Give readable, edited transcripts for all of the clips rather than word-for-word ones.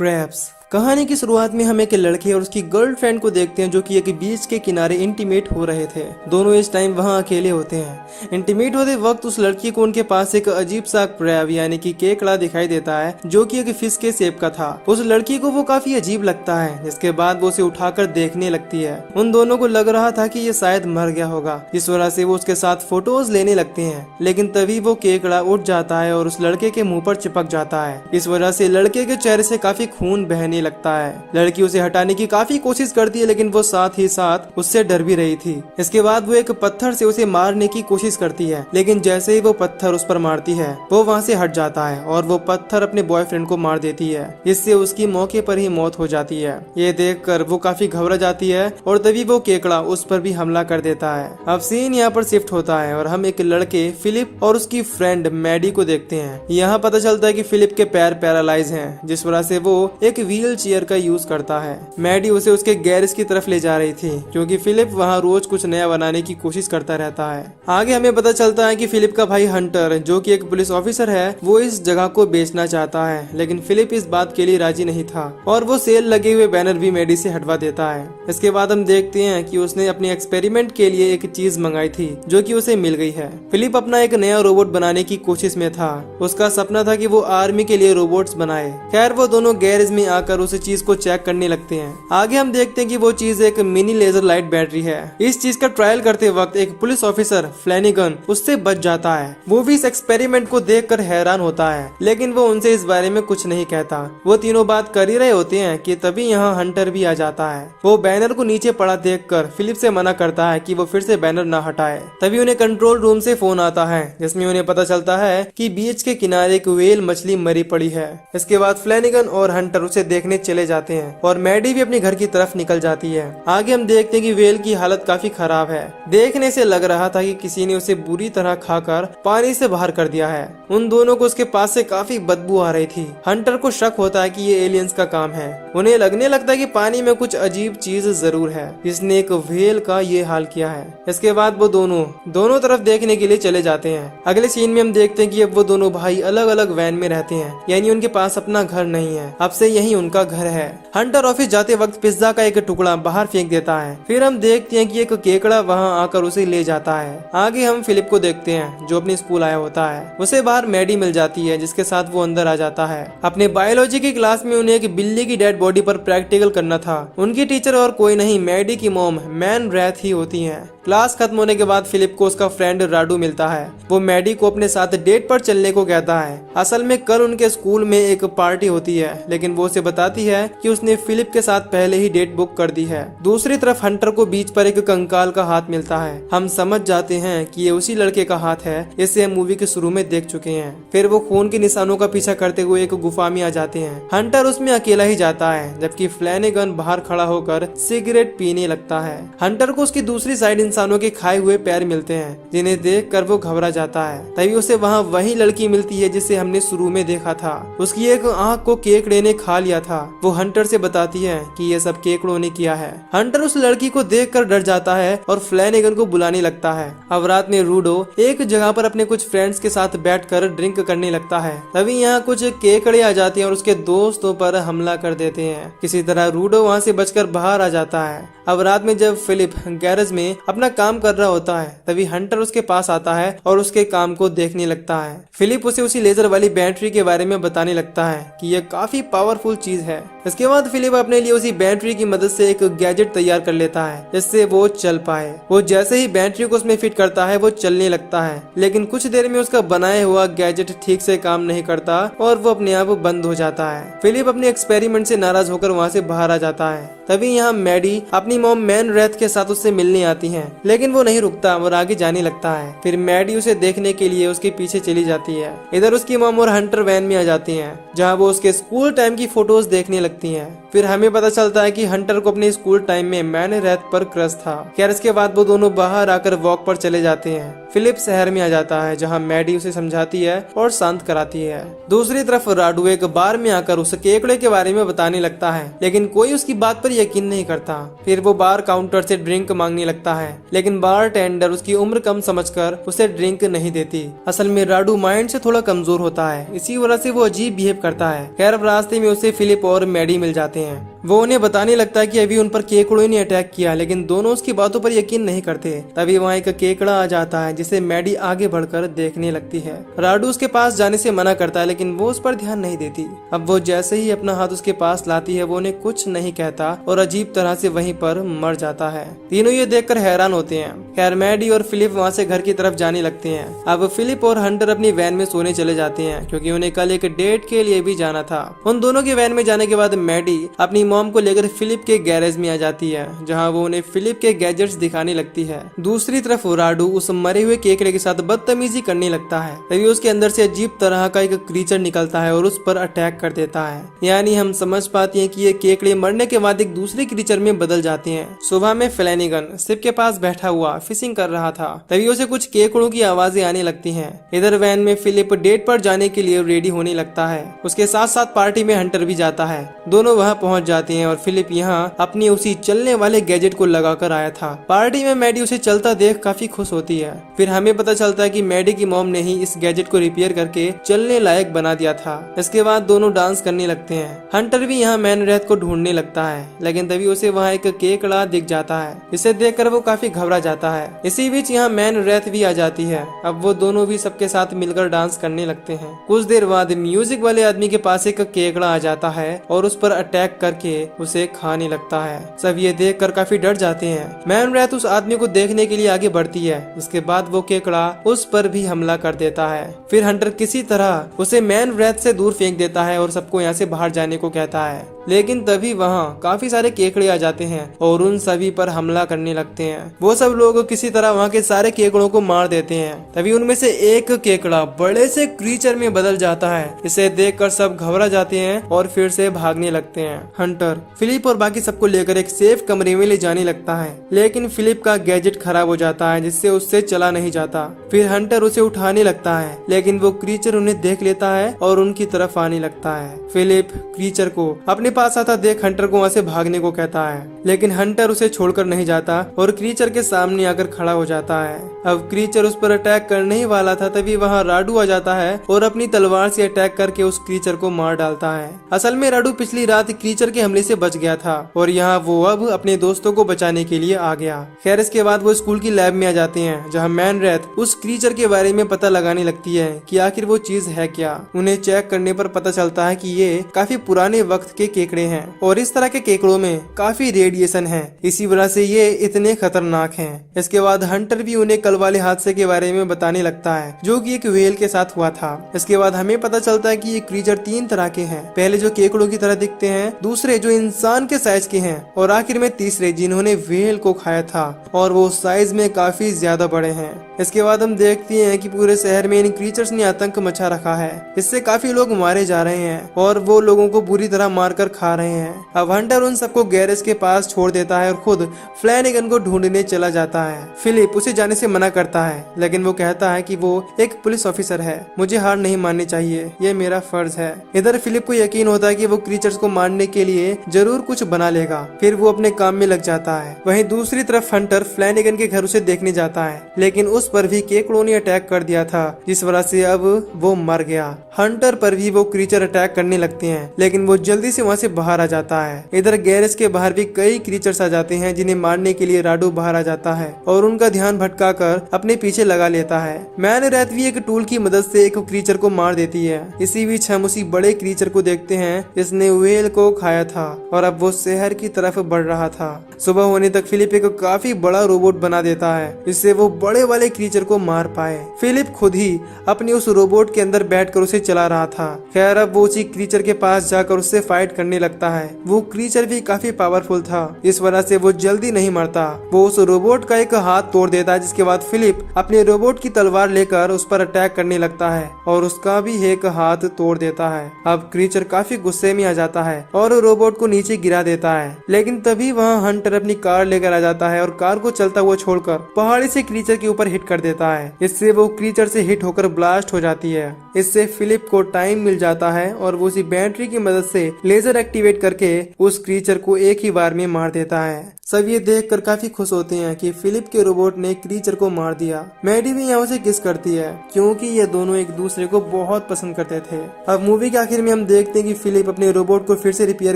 Crabs. कहानी की शुरुआत में हम एक लड़के और उसकी गर्लफ्रेंड को देखते हैं जो कि एक बीच के किनारे इंटीमेट हो रहे थे। दोनों इस टाइम वहां अकेले होते हैं। इंटीमेट होते वक्त उस लड़की को उनके पास एक अजीब सा क्रैब यानी कि केकड़ा दिखाई देता है जो कि एक फिश के शेप का था। उस लड़की को वो काफी अजीब लगता है, जिसके बाद वो उसे उठाकर देखने लगती है। उन दोनों को लग रहा था कि ये शायद मर गया होगा, इस वजह से वो उसके साथ फोटोज लेने लगते हैं। लेकिन तभी वो केकड़ा उठ जाता है और उस लड़के के मुंह पर चिपक जाता है। इस वजह से लड़के के चेहरे से काफी खून बहने लगता है। लड़की उसे हटाने की काफी कोशिश करती है, लेकिन वो साथ ही साथ उससे डर भी रही थी। इसके बाद वो एक पत्थर से उसे मारने की कोशिश करती है, लेकिन जैसे ही वो पत्थर उस पर मारती है वो वहाँ से हट जाता है और वो पत्थर अपने बॉयफ्रेंड को मार देती है। इससे उसकी मौके पर ही मौत हो जाती है। ये देखकर वो काफी घबरा जाती है और तभी वो केकड़ा उस पर भी हमला कर देता है। अब सीन यहाँ पर शिफ्ट होता है और हम एक लड़के फिलिप और उसकी फ्रेंड मैडी को देखते हैं। यहाँ पता चलता है कि फिलिप के पैर पैरालाइज हैं, जिस वजह से वो एक व्हील चेयर का यूज करता है। मैडी उसे उसके गैरेज की तरफ ले जा रही थी क्योंकि फिलिप वहाँ रोज कुछ नया बनाने की कोशिश करता रहता है। आगे हमें पता चलता है कि फिलिप का भाई हंटर, जो कि एक पुलिस ऑफिसर है, वो इस जगह को बेचना चाहता है, लेकिन फिलिप इस बात के लिए राजी नहीं था और वो सेल लगे हुए बैनर भी मैडी से हटवा देता है। इसके बाद हम देखते हैं कि उसने अपने एक्सपेरिमेंट के लिए एक चीज मंगाई थी जो कि उसे मिल गई है। फिलिप अपना एक नया रोबोट बनाने की कोशिश में था। उसका सपना था कि वो आर्मी के लिए रोबोट्स बनाए। खैर वो दोनों गैरेज में आकर उस चीज को चेक करने लगते हैं। आगे हम देखते हैं कि वो चीज एक मिनी लेजर लाइट बैटरी है। इस चीज का ट्रायल करते वक्त एक पुलिस ऑफिसर फ्लैनिगन उससे बच जाता है। वो भी इस एक्सपेरिमेंट को देखकर हैरान होता है, लेकिन वो उनसे इस बारे में कुछ नहीं कहता। वो तीनों बात कर ही रहे होते हैं कि तभी यहाँ हंटर भी आ जाता है। वो बैनर को नीचे पड़ा देखकर फिलिप से मना करता है कि वो फिर से बैनर न हटाए। तभी उन्हें कंट्रोल रूम से फोन आता है, जिसमें उन्हें पता चलता है कि बीच के किनारे एक व्हेल मछली मरी पड़ी है। इसके बाद फ्लैनिगन और हंटर उसे देखने चले जाते हैं और मैडी भी अपने घर की तरफ निकल जाती है। आगे हम देखते हैं कि व्हेल की हालत काफी खराब है। देखने से लग रहा था कि किसी ने उसे बुरी तरह खाकर पानी से बाहर कर दिया है। उन दोनों को उसके पास से काफी बदबू आ रही थी। हंटर को शक होता है कि ये एलियंस का काम है। उन्हें लगने लगता है कि पानी में कुछ अजीब चीज जरूर है जिसने एक व्हेल का ये हाल किया है। इसके बाद वो दोनों तरफ देखने के लिए चले जाते हैं। अगले सीन में हम देखते हैं कि अब वो दोनों भाई अलग अलग वैन में रहते हैं, यानी उनके पास अपना घर नहीं है। अब से यही उनका घर है। हंटर ऑफिस जाते वक्त पिज्जा का एक टुकड़ा बाहर फेंक देता है। फिर हम देखते हैं कि एक केकड़ा वहां आकर उसे ले जाता है। आगे हम फिलिप को देखते हैं जो अपने स्कूल आया होता है। उसे बाहर मैडी मिल जाती है, जिसके साथ वो अंदर आ जाता है। अपने बायोलॉजी की क्लास में उन्हें एक बिल्ली की डेड बॉडी पर प्रैक्टिकल करना था। उनकी टीचर और कोई नहीं, मैडी की मॉम मैन रैथ ही होती है। क्लास खत्म होने के बाद फिलिप को उसका फ्रेंड राडू मिलता है। वो मैडी को अपने साथ डेट पर चलने को कहता है। असल में कल उनके स्कूल में एक पार्टी होती है, लेकिन वो उसे बताती है कि उसने फिलिप के साथ पहले ही डेट बुक कर दी है। दूसरी तरफ हंटर को बीच पर एक कंकाल का हाथ मिलता है। हम समझ जाते हैं कि ये उसी लड़के का हाथ है, इसे हम मूवी के शुरू में देख चुके हैं। फिर वो खून के निशानों का पीछा करते हुए एक गुफा में आ जाते हैं। हंटर उसमें अकेला ही जाता है, जबकि फ्लैनिगन बाहर खड़ा होकर सिगरेट पीने लगता है। हंटर को उसकी दूसरी साइड इंसानों के खाए हुए पैर मिलते हैं, जिन्हें देखकर वो घबरा जाता है। तभी उसे वहाँ वही लड़की मिलती है जिसे हमने शुरू में देखा था। उसकी एक आंख को केकड़े ने खा लिया था। वो हंटर से बताती है कि ये सब केकड़ों ने किया है। हंटर उस लड़की को देखकर डर जाता है और फ्लैनिगन को बुलाने लगता है। अब रात में रूडो एक जगह पर अपने कुछ फ्रेंड्स के साथ बैठकर ड्रिंक करने लगता है। तभी यहाँ कुछ केकड़े आ जाते हैं और उसके दोस्तों पर हमला कर देते हैं। किसी तरह रूडो वहाँ से बचकर बाहर आ जाता है। अब रात में जब फिलिप गैरेज में अपना काम कर रहा होता है, तभी हंटर उसके पास आता है और उसके काम को देखने लगता है। फिलिप उसे उसी लेजर वाली बैटरी के बारे में बताने लगता है कि यह काफी पावरफुल चीज है। इसके बाद फिलिप अपने लिए उसी बैटरी की मदद से एक गैजेट तैयार कर लेता है जिससे वो चल पाए। वो जैसे ही बैटरी को उसमें फिट करता है वो चलने लगता है, लेकिन कुछ देर में उसका बनाया हुआ गैजेट ठीक से काम नहीं करता और वो अपने आप बंद हो जाता है। फिलिप अपने एक्सपेरिमेंट से नाराज होकर वहाँ से बाहर आ जाता है। तभी यहाँ मैडी अपनी मॉम मैन रैथ के साथ उससे मिलने आती है, लेकिन वो नहीं रुकता और आगे जाने लगता है। फिर मैडी उसे देखने के लिए उसके पीछे चली जाती है। इधर उसकी मॉम और हंटर वैन में आ जाती हैं, जहाँ वो उसके स्कूल टाइम की फोटोज देखने लगती हैं। फिर हमें पता चलता है कि हंटर को अपने स्कूल टाइम में मैन रैथ पर क्रश था। खैर इसके बाद वो दोनों बाहर आकर वॉक पर चले जाते हैं। फिलिप शहर में आ जाता है जहाँ मैडी उसे समझाती है और शांत कराती है। दूसरी तरफ राडू एक बार में आकर उस केकड़े के बारे में बताने लगता है, लेकिन कोई उसकी बात पर यकीन नहीं करता। फिर वो बार काउंटर से ड्रिंक मांगने लगता है, लेकिन बार टेंडर उसकी उम्र कम समझकर उसे ड्रिंक नहीं देती। असल में राडू माइंड से थोड़ा कमजोर होता है, इसी वजह से वो अजीब बिहेव करता है। खैर रास्ते में उसे फिलिप और मैडी मिल जाते हैं। वो उन्हें बताने लगता है कि अभी उन पर केकड़ों ने अटैक किया, लेकिन दोनों उसकी बातों पर यकीन नहीं करते। तभी वहाँ एक केकड़ा आ जाता है जिसे मैडी आगे बढ़कर देखने लगती है। राडू उसके पास जाने से मना करता है, लेकिन वो उस पर ध्यान नहीं देती। अब वो जैसे ही अपना हाथ उसके पास लाती है, वो उन्हें कुछ नहीं कहता और अजीब तरह से वहीं पर मर जाता है। तीनों ये देखकर हैरान होते हैं। खैर मैडी और फिलिप वहाँ से घर की तरफ जाने लगते हैं। अब फिलिप और हंटर अपनी वैन में सोने चले जाते हैं, क्योंकि उन्हें कल एक डेट के लिए भी जाना था। उन दोनों के वैन में जाने के बाद मैडी अपनी मॉम को लेकर फिलिप के गैरेज में आ जाती है, जहाँ वो उन्हें फिलिप के गैजेट्स दिखाने लगती है। दूसरी तरफ राडू उस मरे हुए केकड़े के साथ बदतमीजी करने लगता है। तभी उसके अंदर से अजीब तरह का एक क्रीचर निकलता है और उस पर अटैक कर देता है। यानी हम समझ पाते हैं कि ये केकड़े मरने के बाद एक दूसरे क्रीचर में बदल जाते हैं। सुबह में फ्लैनिगन शिप के पास बैठा हुआ फिशिंग कर रहा था, तभी उसे कुछ केकड़ों की आवाजें आने लगती हैं। इधर वैन में फिलिप डेट पर जाने के लिए रेडी होने लगता है। उसके साथ साथ पार्टी में हंटर भी जाता है। दोनों वहाँ पहुँच जाते हैं और फिलिप यहाँ अपनी उसी चलने वाले गैजेट को लगाकर आया था। पार्टी में मैडी उसे चलता देख काफी खुश होती है। फिर हमें पता चलता है कि मैडी की मॉम ने ही इस गैजेट को रिपेयर करके चलने लायक बना दिया था। इसके बाद दोनों डांस करने लगते हैं। हंटर भी यहाँ मैन रैथ को ढूंढने लगता है, लेकिन तभी उसे वहाँ एक केकड़ा दिख जाता है। इसे देखकर वो काफी घबरा जाता है। इसी बीच यहाँ मैन रैथ भी आ जाती है। अब वो दोनों भी सबके साथ मिलकर डांस करने लगते हैं। कुछ देर बाद म्यूजिक वाले आदमी के पास एक केकड़ा आ जाता है और उस पर अटैक करके उसे खाने लगता है। सब ये देखकर काफी डर जाते हैं। मैन रैथ उस आदमी को देखने के लिए आगे बढ़ती है। इसके बाद वो केकड़ा उस पर भी हमला कर देता है। फिर हंटर किसी तरह उसे मैन रैथ से दूर फेंक देता है और सबको यहाँ से बाहर जाने को कहता है, लेकिन तभी वहाँ काफी सारे केकड़े आ जाते हैं और उन सभी पर हमला करने लगते हैं। वो सब लोग किसी तरह वहाँ के सारे केकड़ों को मार देते हैं। तभी उनमें से एक केकड़ा बड़े से क्रीचर में बदल जाता है। इसे देखकर सब घबरा जाते हैं और फिर से भागने लगते हैं। हंटर फिलिप और बाकी सबको लेकर एक सेफ कमरे में ले जाने लगता है, लेकिन फिलिप का गैजेट खराब हो जाता है, जिससे उससे चला नहीं जाता। फिर हंटर उसे उठाने लगता है, लेकिन वो क्रीचर उन्हें देख लेता है और उनकी तरफ आने लगता है। फिलिप क्रीचर को अपने पास आता देख हंटर को वहाँ से भागने को कहता है, लेकिन हंटर उसे छोड़कर नहीं जाता और क्रीचर के सामने आकर खड़ा हो जाता है। अब क्रीचर उस पर अटैक करने ही वाला था, तभी वहाँ राडू आ जाता है और अपनी तलवार से अटैक करके उस क्रीचर को मार डालता है। असल में राडू पिछली रात क्रीचर के हमले से बच गया था और यहाँ वो अब अपने दोस्तों को बचाने के लिए आ गया। खैर इसके बाद वो स्कूल की लैब में आ जाते हैं, जहाँ मैन रैथ उस क्रीचर के बारे में पता लगाने लगती है कि आखिर वो चीज है क्या। उन्हें चेक करने पर पता चलता है कि ये काफी पुराने वक्त के केकड़े हैं और इस तरह के केकड़ों में काफी रेडिएशन है, इसी वजह से ये इतने खतरनाक हैं। इसके बाद हंटर भी उन्हें कल वाले हादसे के बारे में बताने लगता है, जो कि एक व्हेल के साथ हुआ था। इसके बाद हमें पता चलता है कि ये क्रीचर 3 तरह के हैं। पहले जो केकड़ों की तरह दिखते हैं, दूसरे जो इंसान के साइज के हैं और आखिर में तीसरे जिन्होंने व्हेल को खाया था और वो साइज में काफी ज्यादा बड़े हैं। इसके बाद हम देखते हैं कि पूरे शहर में इन क्रीचर्स ने आतंक मचा रखा है। इससे काफी लोग मारे जा रहे हैं और वो लोगों को बुरी तरह मारकर खा रहे हैं। अब हंटर उन सबको गैरेज के पास छोड़ देता है और खुद फ्लैनिगन को ढूंढने चला जाता है। फिलिप उसे जाने से मना करता है, लेकिन वो कहता है कि वो एक पुलिस ऑफिसर है, मुझे हार नहीं माननी चाहिए, ये मेरा फर्ज है। इधर फिलिप को यकीन होता है कि वो क्रीचर्स को मारने के लिए जरूर कुछ बना लेगा। फिर वो अपने काम में लग जाता है। वहीं दूसरी तरफ हंटर फ्लैनिगन के घर उसे देखने जाता है, लेकिन उस पर भी केकड़ों ने अटैक कर दिया था, जिस वजह से अब वो मर गया। हंटर पर भी वो क्रीचर अटैक करने लगते हैं, लेकिन वो जल्दी से वहाँ से बाहर आ जाता है। इधर गैरेज के बाहर भी कई क्रीचर्स आ जाते हैं, जिन्हें मारने के लिए राडू बाहर आ जाता है और उनका ध्यान भटकाकर अपने पीछे लगा लेता है। मैन रैथ भी एक टूल की मदद से एक क्रीचर को मार देती है। इसी बीच हम उसी बड़े क्रीचर को देखते हैं जिसने व्हेल को खाया था और अब वो शहर की तरफ बढ़ रहा था। सुबह होने तक फिलिप एक काफी बड़ा रोबोट बना देता है जिससे वो बड़े वाले क्रीचर को मार पाए। फिलिप खुद ही अपनी उस रोबोट के अंदर बैठकर उसे चला रहा था। खैर अब वो उसी क्रीचर के पास जाकर उससे फाइट करने लगता है। वो क्रीचर भी काफी पावरफुल था, इस वजह से वो जल्दी नहीं मरता। वो उस रोबोट का एक हाथ तोड़ देता है, जिसके बाद फिलिप अपने रोबोट की तलवार लेकर उस पर अटैक करने लगता है और उसका भी एक हाथ तोड़ देता है। अब क्रीचर काफी गुस्से में आ जाता है और रोबोट को नीचे गिरा देता है, लेकिन तभी वहाँ हंटर अपनी कार लेकर आ जाता है और कार को चलता हुआ छोड़कर पहाड़ी से क्रीचर के ऊपर हिट कर देता है। इससे वो क्रीचर से हिट होकर ब्लास्ट हो जाती है। इससे फिलिप को टाइम मिल जाता है और वो उसी बैटरी की मदद से लेजर एक्टिवेट करके उस क्रीचर को एक ही बार में मार देता है। सब ये देखकर काफी खुश होते हैं कि फिलिप के रोबोट ने क्रीचर को मार दिया। मैडी भी यहाँ उसे किस करती है क्योंकि ये दोनों एक दूसरे को बहुत पसंद करते थे। अब मूवी के आखिर में हम देखते हैं कि फिलिप अपने रोबोट को फिर से रिपेयर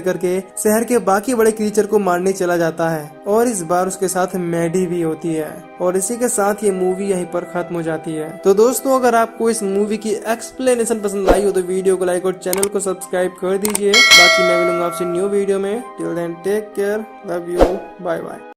करके शहर के बाकी बड़े क्रीचर को मारने चला जाता है और इस बार उसके साथ मैडी भी होती है। और इसी के साथ ये मूवी यहीं पर खत्म हो जाती है। तो दोस्तों, अगर आपको इस मूवी की एक्सप्लेनेशन पसंद आई हो तो वीडियो को लाइक और चैनल को सब्सक्राइब कर दीजिए। बाकी मैं मिलूंगा आपसे न्यू वीडियो में। Till then take care, love you, bye bye.